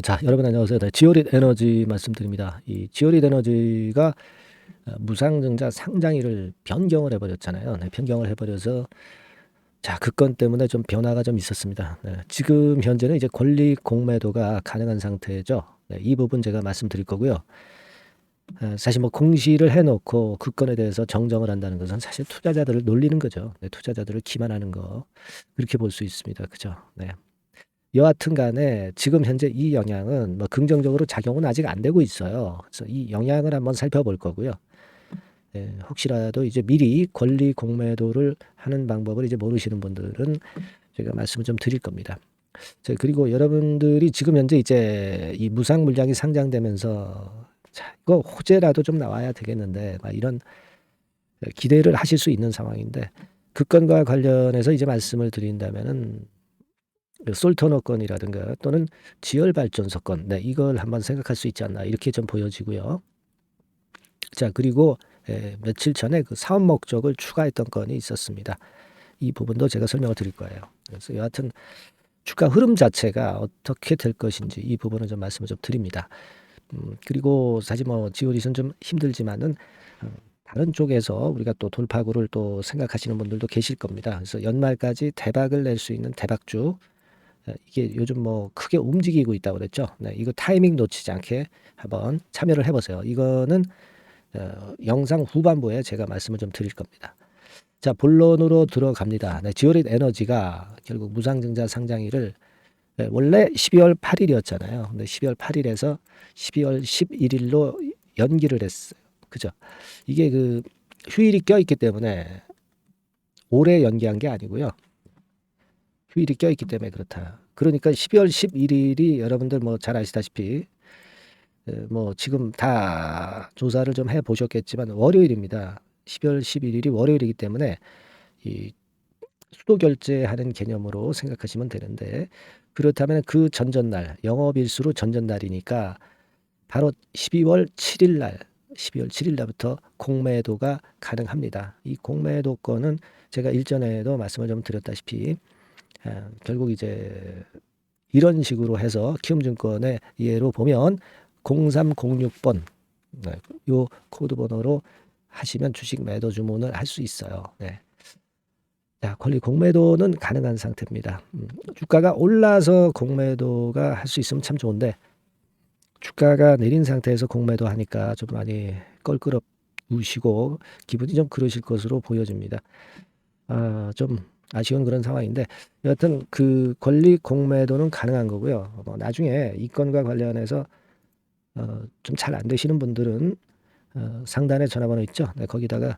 자, 여러분 안녕하세요. 네, 지오릿 에너지 말씀드립니다. 이 지오릿 에너지가 무상증자 상장일을 변경을 해버렸잖아요. 네, 변경을 해버려서 자, 그 건 때문에 좀 변화가 좀 있었습니다. 네, 지금 현재는 이제 권리 공매도가 가능한 상태죠. 네, 이 부분 제가 말씀드릴 거고요. 사실 뭐 공시를 해놓고 그 건에 대해서 정정을 한다는 것은 사실 투자자들을 놀리는 거죠. 네, 투자자들을 기만하는 거 그렇게 볼 수 있습니다. 그죠? 네. 여하튼 간에 지금 현재 이 영향은 뭐 긍정적으로 작용은 아직 안 되고 있어요. 그래서 이 영향을 한번 살펴볼 거고요. 혹시라도 이제 미리 권리 공매도를 하는 방법을 이제 모르시는 분들은 제가 말씀을 좀 드릴 겁니다. 자, 그리고 여러분들이 지금 현재 이제 이 무상 물량이 상장되면서 자, 이거 호재라도 좀 나와야 되겠는데 막 이런 기대를 하실 수 있는 상황인데 그 건과 관련해서 이제 말씀을 드린다면은 솔터너 건이라든가 또는 지열발전소 건, 네, 이걸 한번 생각할 수 있지 않나 이렇게 좀 보여지고요. 자, 그리고 며칠 전에 그 사업 목적을 추가했던 건이 있었습니다. 이 부분도 제가 설명을 드릴 거예요. 그래서 여하튼 주가 흐름 자체가 어떻게 될 것인지 이 부분은 좀 말씀을 좀 드립니다. 그리고 사실 뭐 지오릿은 좀 힘들지만은 다른 쪽에서 우리가 또 돌파구를 또 생각하시는 분들도 계실 겁니다. 그래서 연말까지 대박을 낼 수 있는 대박주, 이게 요즘 뭐 크게 움직이고 있다고 그랬죠. 네, 이거 타이밍 놓치지 않게 한번 참여를 해보세요. 이거는 영상 후반부에 제가 말씀을 좀 드릴 겁니다. 자, 본론으로 들어갑니다. 네, 지오릿 에너지가 결국 무상증자 상장일을 원래 12월 8일이었잖아요. 근데 12월 8일에서 12월 11일로 연기를 했어요. 그죠? 이게 그 휴일이 껴있기 때문에 올해 연기한 게 아니고요. 휴일이 껴있기 때문에 그렇다. 그러니까 12월 11일이 여러분들 뭐 잘 아시다시피 뭐 지금 다 조사를 좀 해보셨겠지만 월요일입니다. 12월 11일이 월요일이기 때문에 이 수도 결제하는 개념으로 생각하시면 되는데, 그렇다면 그 전전날 영업일수로 전전날이니까 바로 12월 7일 날 12월 7일 날부터 공매도가 가능합니다. 이 공매도 건은 제가 일전에도 말씀을 좀 드렸다시피 결국 이제 이런 식으로 해서 키움증권의 예로 보면 0306번, 네, 요 코드 번호로 하시면 주식 매도 주문을 할 수 있어요. 네. 자, 권리 공매도는 가능한 상태입니다. 주가가 올라서 공매도가 할 수 있으면 참 좋은데 주가가 내린 상태에서 공매도 하니까 좀 많이 껄끄럽우시고 기분이 좀 그러실 것으로 보여집니다. 좀 아쉬운 그런 상황인데 여하튼 그 권리 공매도는 가능한 거고요. 뭐 나중에 이 건과 관련해서 좀 잘 안 되시는 분들은 상단에 전화번호 있죠. 네, 거기다가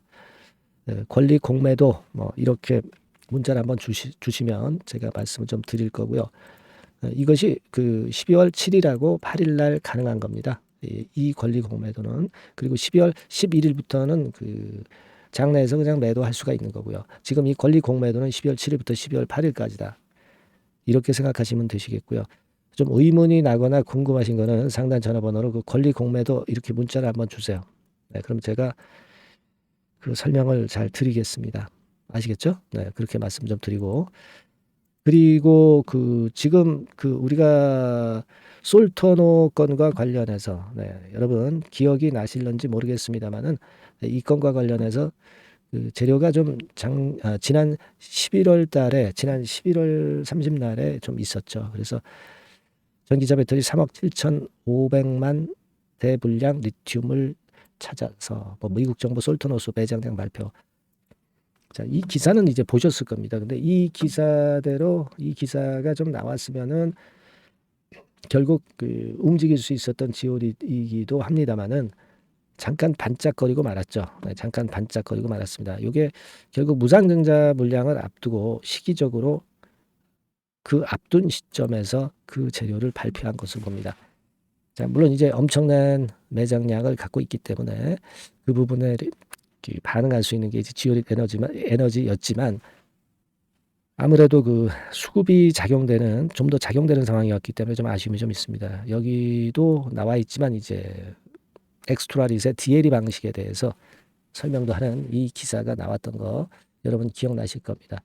권리 공매도 뭐 이렇게 문자를 한번 주시면 제가 말씀을 좀 드릴 거고요. 이것이 그 12월 7일하고 8일 날 가능한 겁니다. 이 권리 공매도는. 그리고 12월 11일부터는 그 장내에서 그냥 매도할 수가 있는 거고요. 지금 이 권리 공매도는 12월 7일부터 12월 8일까지다. 이렇게 생각하시면 되시겠고요. 좀 의문이 나거나 궁금하신 거는 상단 전화번호로 그 권리 공매도 이렇게 문자를 한번 주세요. 네, 그럼 제가 그 설명을 잘 드리겠습니다. 아시겠죠? 네, 그렇게 말씀 좀 드리고. 그리고 그 지금 그 우리가 솔토노 건과 관련해서 여러분 기억이 나실런지 모르겠습니다만은 이 건과 관련해서 그 재료가 좀 지난 11월 달에 지난 11월 30날에 좀 있었죠. 그래서 전기자 배터리 3억 7,500만 대 분량 리튬을 찾아서 뭐 미국 정부 솔토노스 매장량 발표. 자, 이 기사는 이제 보셨을 겁니다. 근데 이 기사대로 이 기사가 좀 나왔으면은 결국 그 움직일 수 있었던 지오리이기도 합니다만은 잠깐 반짝거리고 말았죠. 네, 잠깐 반짝거리고 말았습니다. 이게 결국 무상증자 물량을 앞두고 시기적으로 그 앞둔 시점에서 그 재료를 발표한 것을 봅니다. 자, 물론 이제 엄청난 매장량을 갖고 있기 때문에 그 부분에 반응할 수 있는 게 이제 지오릿 에너지였지만 아무래도 그 수급이 작용되는 좀 더 작용되는 상황이었기 때문에 좀 아쉬움이 좀 있습니다. 여기도 나와 있지만 이제 엑스트라릿의 DLE 방식에 대해서 설명도 하는 이 기사가 나왔던 거 여러분 기억나실 겁니다.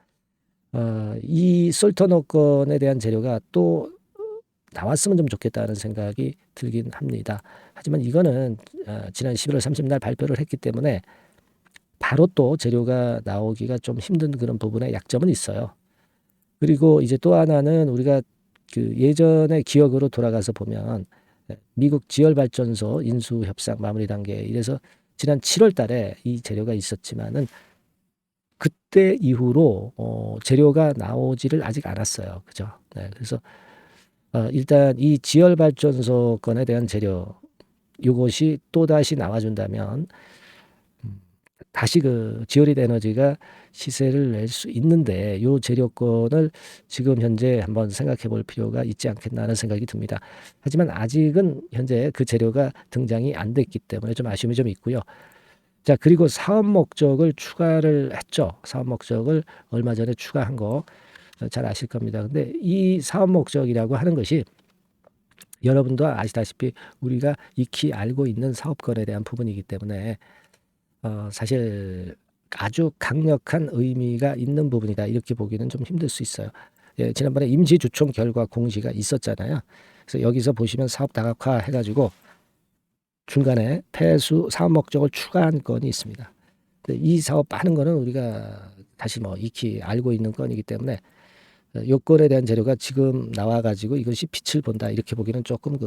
이 솔터너 건에 대한 재료가 또 나왔으면 좀 좋겠다는 생각이 들긴 합니다. 하지만 이거는 지난 11월 30일 발표를 했기 때문에 바로 또 재료가 나오기가 좀 힘든 그런 부분에 약점은 있어요. 그리고 이제 또 하나는 우리가 그 예전의 기억으로 돌아가서 보면 미국 지열발전소 인수 협상 마무리 단계 이래서 지난 7월 달에 이 재료가 있었지만은 그때 이후로 재료가 나오지를 아직 않았어요. 그죠? 네, 그래서 일단 이 지열발전소 건에 대한 재료 이것이 또다시 나와준다면 다시 그 지오릿 에너지가 시세를 낼 수 있는데 요 재료권을 지금 현재 한번 생각해 볼 필요가 있지 않겠나 하는 생각이 듭니다. 하지만 아직은 현재 그 재료가 등장이 안 됐기 때문에 좀 아쉬움이 좀 있고요. 자, 그리고 사업 목적을 추가를 했죠. 사업 목적을 얼마 전에 추가한 거 잘 아실 겁니다. 근데 이 사업 목적이라고 하는 것이 여러분도 아시다시피 우리가 익히 알고 있는 사업권에 대한 부분이기 때문에 사실 아주 강력한 의미가 있는 부분이다. 이렇게 보기는 좀 힘들 수 있어요. 예, 지난번에 임시주총 결과 공시가 있었잖아요. 그래서 여기서 보시면 사업 다각화 해가지고 중간에 폐수 사업 목적을 추가한 건이 있습니다. 근데 이 사업 하는 거는 우리가 다시 뭐 익히 알고 있는 건이기 때문에 요건에 대한 재료가 지금 나와가지고 이것이 빛을 본다. 이렇게 보기는 조금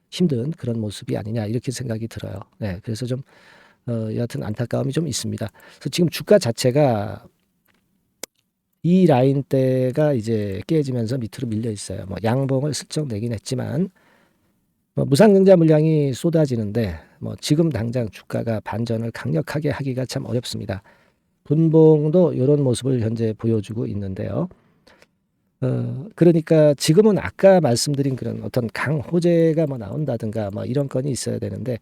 힘든 그런 모습이 아니냐. 이렇게 생각이 들어요. 네, 그래서 좀 여하튼 안타까움이 좀 있습니다. 그래서 지금 주가 자체가 이 라인대가 이제 깨지면서 밑으로 밀려 있어요. 뭐 양봉을 슬쩍 내긴 했지만 뭐 무상증자 물량이 쏟아지는데 뭐 지금 당장 주가가 반전을 강력하게 하기가 참 어렵습니다. 분봉도 이런 모습을 현재 보여주고 있는데요. 그러니까 지금은 아까 말씀드린 그런 어떤 강호재가 뭐 나온다든가 뭐 이런 건이 있어야 되는데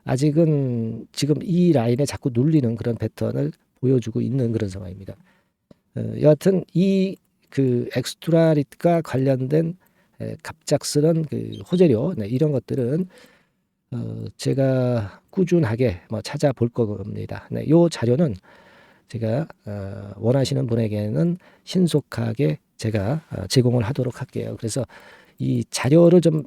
아직은 지금 이 라인에 자꾸 눌리는 그런 패턴을 보여주고 있는 그런 상황입니다. 여하튼 이 그 엑스트라릿과 관련된 갑작스런 그 호재료 네, 이런 것들은 제가 꾸준하게 뭐 찾아볼 겁니다. 네, 요 자료는 제가 원하시는 분에게는 신속하게 제가 제공을 하도록 할게요. 그래서 이 자료를 좀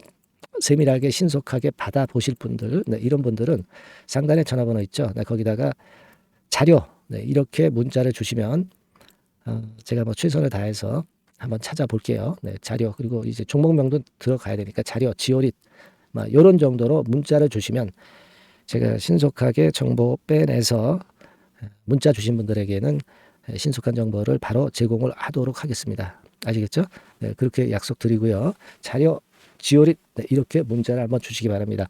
세밀하게 신속하게 받아 보실 분들, 네, 이런 분들은 상단에 전화번호 있죠. 네, 거기다가 자료 네, 이렇게 문자를 주시면 제가 뭐 최선을 다해서 한번 찾아볼게요. 네, 자료 그리고 이제 종목명도 들어가야 되니까 자료, 지오릿 막 이런 정도로 문자를 주시면 제가 신속하게 정보 빼내서 문자 주신 분들에게는 신속한 정보를 바로 제공을 하도록 하겠습니다. 아시겠죠? 네, 그렇게 약속드리고요. 자료, 지오릿 네, 이렇게 문자를 한번 주시기 바랍니다.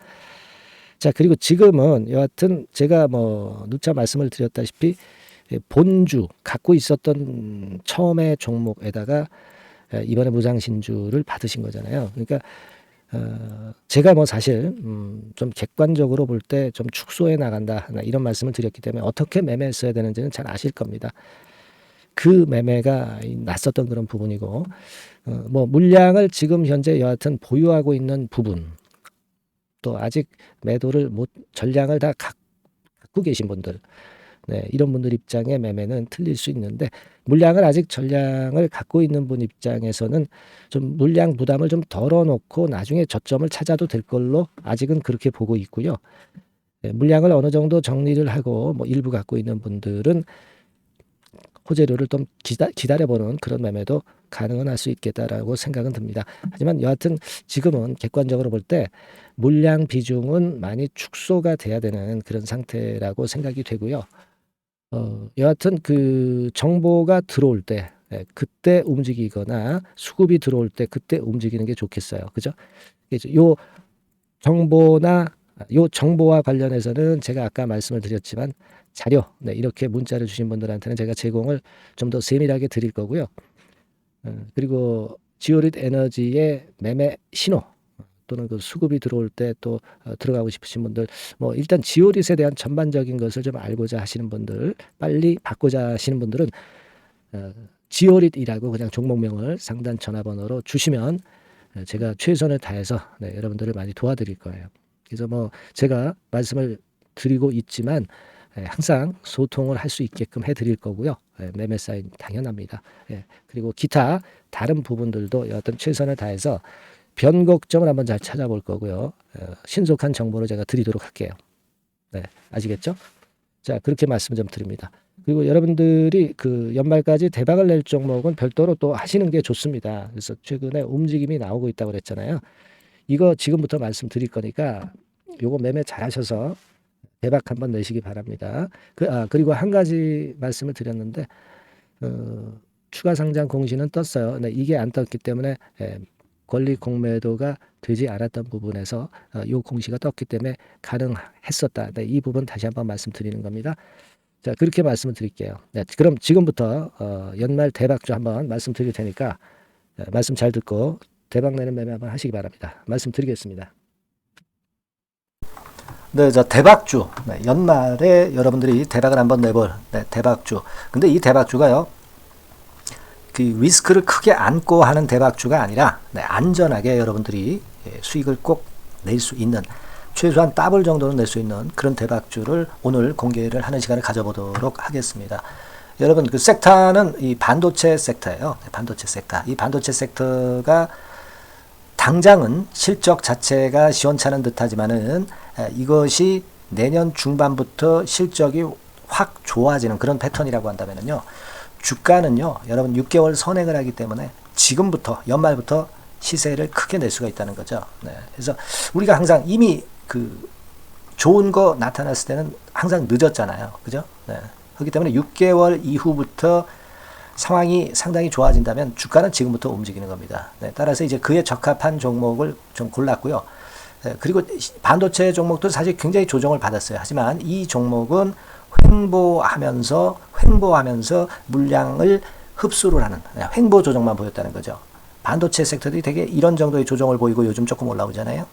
자, 그리고 지금은 여하튼 제가 뭐 누차 말씀을 드렸다시피 본주 갖고 있었던 처음의 종목에다가 이번에 무상신주를 받으신 거잖아요. 그러니까 제가 뭐 사실 좀 객관적으로 볼 때 좀 축소해 나간다 이런 말씀을 드렸기 때문에 어떻게 매매했어야 되는지는 잘 아실 겁니다. 그 매매가 났었던 그런 부분이고 뭐 물량을 지금 현재 여하튼 보유하고 있는 부분 또 아직 매도를 못 전량을 다 갖고 계신 분들 네, 이런 분들 입장의 매매는 틀릴 수 있는데 물량을 아직 전량을 갖고 있는 분 입장에서는 좀 물량 부담을 좀 덜어놓고 나중에 저점을 찾아도 될 걸로 아직은 그렇게 보고 있고요. 네, 물량을 어느 정도 정리를 하고 뭐 일부 갖고 있는 분들은 호재료를 좀 기다려보는 그런 매매도 가능은 할 수 있겠다라고 생각은 듭니다. 하지만 여하튼 지금은 객관적으로 볼 때 물량 비중은 많이 축소가 돼야 되는 그런 상태라고 생각이 되고요. 여하튼 그 정보가 들어올 때 그때 움직이거나 수급이 들어올 때 그때 움직이는 게 좋겠어요. 그죠? 이제 요 정보와 관련해서는 제가 아까 말씀을 드렸지만 자료 네, 이렇게 문자를 주신 분들한테는 제가 제공을 좀 더 세밀하게 드릴 거고요. 그리고 지오릿 에너지의 매매 신호 또는 그 수급이 들어올 때 또 들어가고 싶으신 분들 뭐 일단 지오릿에 대한 전반적인 것을 좀 알고자 하시는 분들 빨리 받고자 하시는 분들은 지오릿이라고 그냥 종목명을 상단 전화번호로 주시면 제가 최선을 다해서 네, 여러분들을 많이 도와드릴 거예요. 그래서 뭐 제가 말씀을 드리고 있지만 항상 소통을 할 수 있게끔 해드릴 거고요. 매매 사인 당연합니다. 그리고 기타 다른 부분들도 여하튼 최선을 다해서 변곡점을 한번 잘 찾아볼 거고요. 신속한 정보를 제가 드리도록 할게요. 네, 아시겠죠? 자, 그렇게 말씀 좀 드립니다. 그리고 여러분들이 그 연말까지 대박을 낼 종목은 별도로 또 하시는 게 좋습니다. 그래서 최근에 움직임이 나오고 있다고 그랬잖아요. 이거 지금부터 말씀드릴 거니까 요거 매매 잘 하셔서 대박 한번 내시기 바랍니다. 그리고 한 가지 말씀을 드렸는데 추가 상장 공시는 떴어요. 네, 이게 안 떴기 때문에 권리 공매도가 되지 않았던 부분에서 이 공시가 떴기 때문에 가능했었다. 네, 이 부분 다시 한번 말씀드리는 겁니다. 자, 그렇게 말씀을 드릴게요. 네, 그럼 지금부터 연말 대박주 한번 말씀드릴 테니까 말씀 잘 듣고 대박 내는 매매 한번 하시기 바랍니다. 말씀드리겠습니다. 네, 자, 대박주. 네, 연말에 여러분들이 대박을 한번 내볼 대박주. 근데 이 대박주가요, 그 리스크를 크게 안고 하는 대박주가 아니라 안전하게 여러분들이 수익을 꼭 낼 수 있는, 최소한 더블 정도는 낼 수 있는 그런 대박주를 오늘 공개를 하는 시간을 가져보도록 하겠습니다. 여러분, 그 섹터는 이 반도체 섹터예요. 반도체 섹터. 이 반도체 섹터가 당장은 실적 자체가 시원찮은 듯하지만은 이것이 내년 중반부터 실적이 확 좋아지는 그런 패턴이라고 한다면요. 주가는요, 여러분 6개월 선행을 하기 때문에 지금부터 연말부터 시세를 크게 낼 수가 있다는 거죠. 네. 그래서 우리가 항상 이미 그 좋은 거 나타났을 때는 항상 늦었잖아요. 그죠? 네. 그렇기 때문에 6개월 이후부터 상황이 상당히 좋아진다면 주가는 지금부터 움직이는 겁니다. 네. 따라서 이제 그에 적합한 종목을 좀 골랐고요. 네. 그리고 반도체 종목도 사실 굉장히 조정을 받았어요. 하지만 이 종목은 횡보하면서 물량을 흡수를 하는 횡보 조정만 보였다는 거죠. 반도체 섹터들이 되게 이런 정도의 조정을 보이고 요즘 조금 올라오잖아요.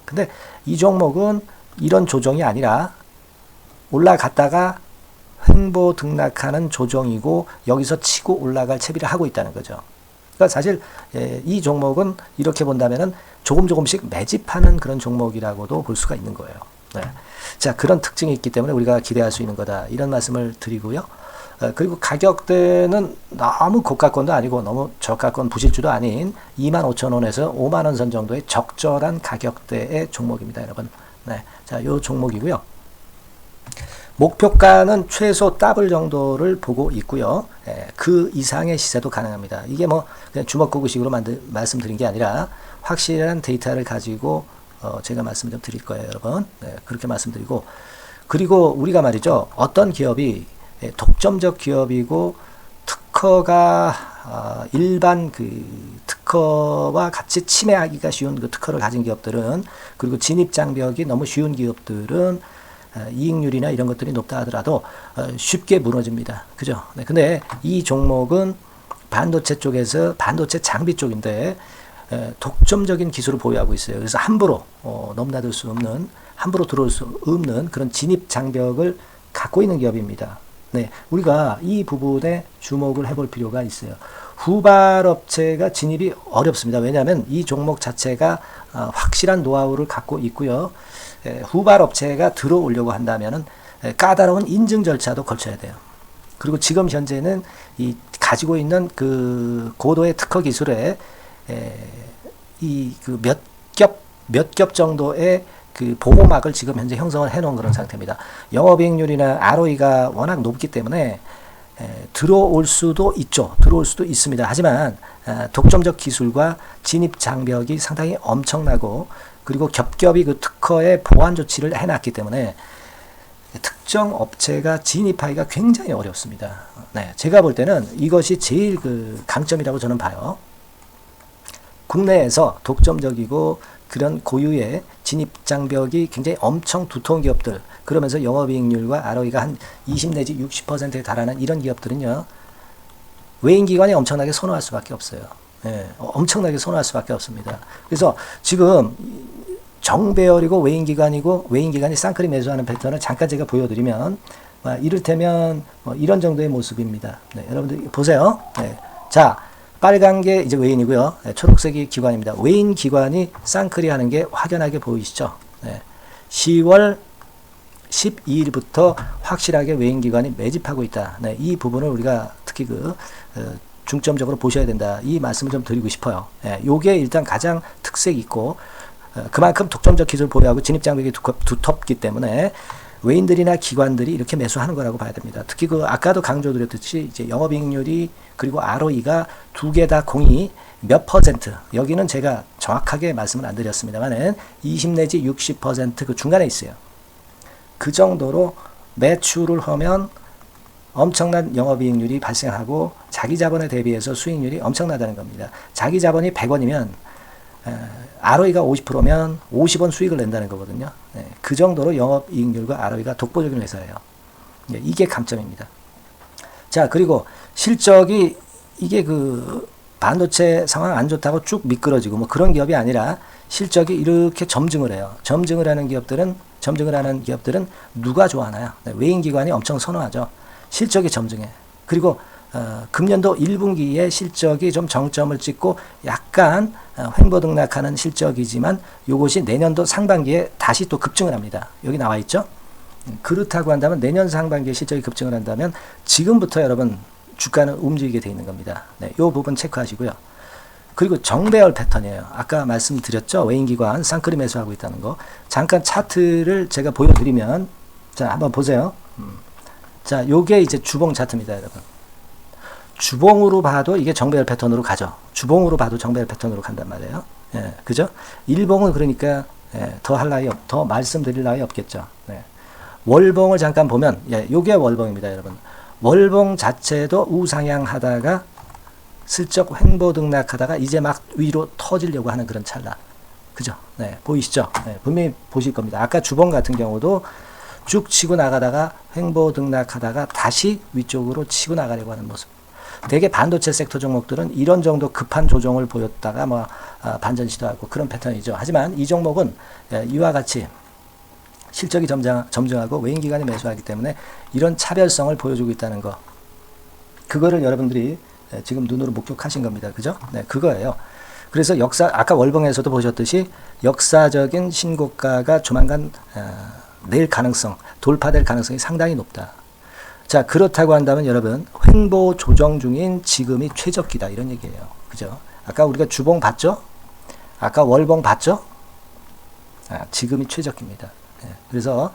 근데 이 종목은 이런 조정이 아니라 올라갔다가 횡보 등락하는 조정이고 여기서 치고 올라갈 채비를 하고 있다는 거죠. 그러니까 사실 이 종목은 이렇게 본다면은 조금씩 매집하는 그런 종목이라고도 볼 수가 있는 거예요. 네. 자, 그런 특징이 있기 때문에 우리가 기대할 수 있는 거다. 이런 말씀을 드리고요. 그리고 가격대는 너무 고가권도 아니고 너무 저가권 부실주도 아닌 25,000원에서 50,000원 선 정도의 적절한 가격대의 종목입니다, 여러분. 네. 자, 요 종목이고요. 목표가는 최소 더블 정도를 보고 있고요. 그 이상의 시세도 가능합니다. 이게 뭐 그냥 주먹구구식으로 말씀드린 게 아니라 확실한 데이터를 가지고 제가 말씀 좀 드릴 거예요, 여러분. 네, 그렇게 말씀드리고, 그리고 우리가 말이죠, 어떤 기업이 독점적 기업이고 특허가 일반 그 특허와 같이 침해하기가 쉬운 그 특허를 가진 기업들은, 그리고 진입 장벽이 너무 쉬운 기업들은 이익률이나 이런 것들이 높다 하더라도 쉽게 무너집니다. 그죠? 네, 근데 이 종목은 반도체 쪽에서 반도체 장비 쪽인데 독점적인 기술을 보유하고 있어요. 그래서 함부로 넘나들 수 없는, 함부로 들어올 수 없는 그런 진입 장벽을 갖고 있는 기업입니다. 네, 우리가 이 부분에 주목을 해볼 필요가 있어요. 후발업체가 진입이 어렵습니다. 왜냐하면 이 종목 자체가 확실한 노하우를 갖고 있고요. 후발업체가 들어오려고 한다면은 까다로운 인증 절차도 거쳐야 돼요. 그리고 지금 현재는 이 가지고 있는 그 고도의 특허 기술에 이 그 몇 겹 정도의 그 보호막을 지금 현재 형성을 해놓은 그런 상태입니다. 영업이익률이나 ROE가 워낙 높기 때문에 들어올 수도 있죠. 들어올 수도 있습니다. 하지만 독점적 기술과 진입 장벽이 상당히 엄청나고, 그리고 겹겹이 그 특허의 보완 조치를 해놨기 때문에 특정 업체가 진입하기가 굉장히 어렵습니다. 네, 제가 볼 때는 이것이 제일 그 강점이라고 저는 봐요. 국내에서 독점적이고 그런 고유의 진입 장벽이 굉장히 엄청 두터운 기업들, 그러면서 영업이익률과 ROE가 한 20 내지 60%에 달하는 이런 기업들은요, 외인기관이 엄청나게 선호할 수밖에 없어요. 예, 엄청나게 선호할 수밖에 없습니다. 그래서 지금 정배열이고 외인기관이 쌍끌이 매수하는 패턴을 잠깐 제가 보여드리면, 이를테면 이런 정도의 모습입니다. 네, 여러분들 보세요. 네, 자, 빨간 게 이제 외인이고요. 네, 초록색이 기관입니다. 외인 기관이 쌍끌이 하는 게 확연하게 보이시죠? 네, 10월 12일부터 확실하게 외인 기관이 매집하고 있다. 네, 이 부분을 우리가 특히 그 중점적으로 보셔야 된다. 이 말씀을 좀 드리고 싶어요. 예, 요게 일단 가장 특색 있고 그만큼 독점적 기술을 보유하고 진입장벽이 두텁기 때문에 외인들이나 기관들이 이렇게 매수하는 거라고 봐야 됩니다. 특히 그 아까도 강조드렸듯이 이제 영업이익률이 그리고 ROE가 두 개 다 공이 몇 퍼센트, 여기는 제가 정확하게 말씀을 안 드렸습니다만은 20 내지 60% 그 중간에 있어요. 그 정도로 매출을 하면 엄청난 영업이익률이 발생하고 자기 자본에 대비해서 수익률이 엄청나다는 겁니다. 자기 자본이 100원이면 ROE가 50%면 50원 수익을 낸다는 거거든요. 네, 그 정도로 영업이익률과 ROE가 독보적인 회사예요. 네, 이게 강점입니다. 자, 그리고 실적이 이게 그 반도체 상황 안 좋다고 쭉 미끄러지고 뭐 그런 기업이 아니라 실적이 이렇게 점증을 해요. 점증을 하는 기업들은 누가 좋아하나요? 네, 외인기관이 엄청 선호하죠. 실적이 점증해. 그리고 금년도 1분기에 실적이 좀 정점을 찍고 약간 횡보등락하는 실적이지만 이것이 내년도 상반기에 다시 또 급증을 합니다. 여기 나와 있죠? 그렇다고 한다면 내년 상반기에 실적이 급증을 한다면 지금부터 여러분 주가는 움직이게 돼 있는 겁니다. 네, 이 부분 체크하시고요. 그리고 정배열 패턴이에요. 아까 말씀드렸죠? 외인기관 쌍끌이 매수하고 있다는 거. 잠깐 차트를 제가 보여드리면 자, 한번 보세요. 자, 요게 이제 주봉 차트입니다, 여러분. 주봉으로 봐도 이게 정배열 패턴으로 가죠. 주봉으로 봐도 정배열 패턴으로 간단 말이에요. 예, 그죠? 일봉은 그러니까 더 할 나위 더 말씀드릴 나위 없겠죠. 네. 월봉을 잠깐 보면 요게 월봉입니다, 여러분. 월봉 자체도 우상향하다가 슬쩍 횡보등락하다가 이제 막 위로 터지려고 하는 그런 찰나. 그죠? 네, 보이시죠? 네, 분명히 보실 겁니다. 아까 주봉 같은 경우도 쭉 치고 나가다가 횡보등락하다가 다시 위쪽으로 치고 나가려고 하는 모습. 대개 반도체 섹터 종목들은 이런 정도 급한 조정을 보였다가 뭐 반전 시도하고 그런 패턴이죠. 하지만 이 종목은 이와 같이 실적이 점증하고 외인기관이 매수하기 때문에 이런 차별성을 보여주고 있다는 거. 그거를 여러분들이 지금 눈으로 목격하신 겁니다. 그죠? 네, 그거예요. 그래서 아까 월봉에서도 보셨듯이 역사적인 신고가가 조만간 낼 가능성, 돌파될 가능성이 상당히 높다. 자, 그렇다고 한다면 여러분, 횡보 조정 중인 지금이 최적기다. 이런 얘기예요. 그죠? 아까 우리가 주봉 봤죠? 아까 월봉 봤죠? 지금이 최적기입니다. 그래서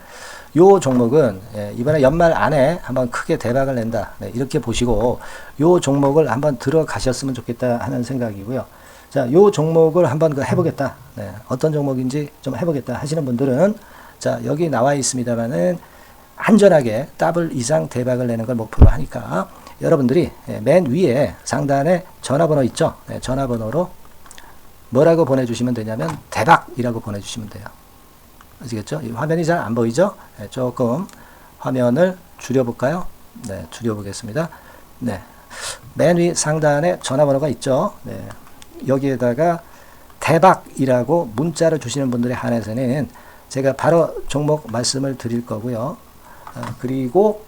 요 종목은 이번에 연말 안에 한번 크게 대박을 낸다. 네, 이렇게 보시고 요 종목을 한번 들어가셨으면 좋겠다 하는 생각이고요. 자, 요 종목을 한번 해보겠다. 네, 어떤 종목인지 좀 해보겠다 하시는 분들은 자, 여기 나와 있습니다만은 안전하게 더블 이상 대박을 내는 걸 목표로 하니까 여러분들이 맨 위에 상단에 전화번호 있죠? 네, 전화번호로 뭐라고 보내주시면 되냐면 대박이라고 보내주시면 돼요. 아시겠죠? 이 화면이 잘 안 보이죠? 네, 조금 화면을 줄여볼까요? 네, 줄여보겠습니다. 네, 맨 위 상단에 전화번호가 있죠? 네, 여기에다가 대박이라고 문자를 주시는 분들에 한해서는 제가 바로 종목 말씀을 드릴 거고요. 그리고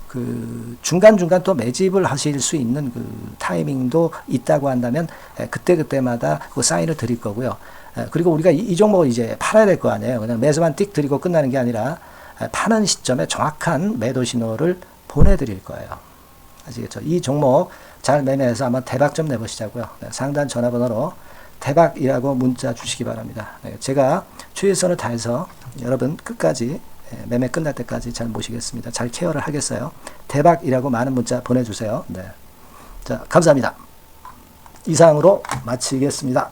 그 중간중간 또 매집을 하실 수 있는 그 타이밍도 있다고 한다면 그때그때마다 그 사인을 드릴 거고요. 그리고 우리가 이 종목을 이제 팔아야 될 거 아니에요. 그냥 매수만 띡 드리고 끝나는 게 아니라 파는 시점에 정확한 매도 신호를 보내드릴 거예요. 아시겠죠? 이 종목 잘 매매해서 한번 대박 좀 내보시자고요. 상단 전화번호로 대박이라고 문자 주시기 바랍니다. 제가 최선을 다해서 여러분 끝까지 매매 끝날 때까지 잘 모시겠습니다. 잘 케어를 하겠어요. 대박이라고 많은 문자 보내주세요. 네. 자, 감사합니다. 이상으로 마치겠습니다.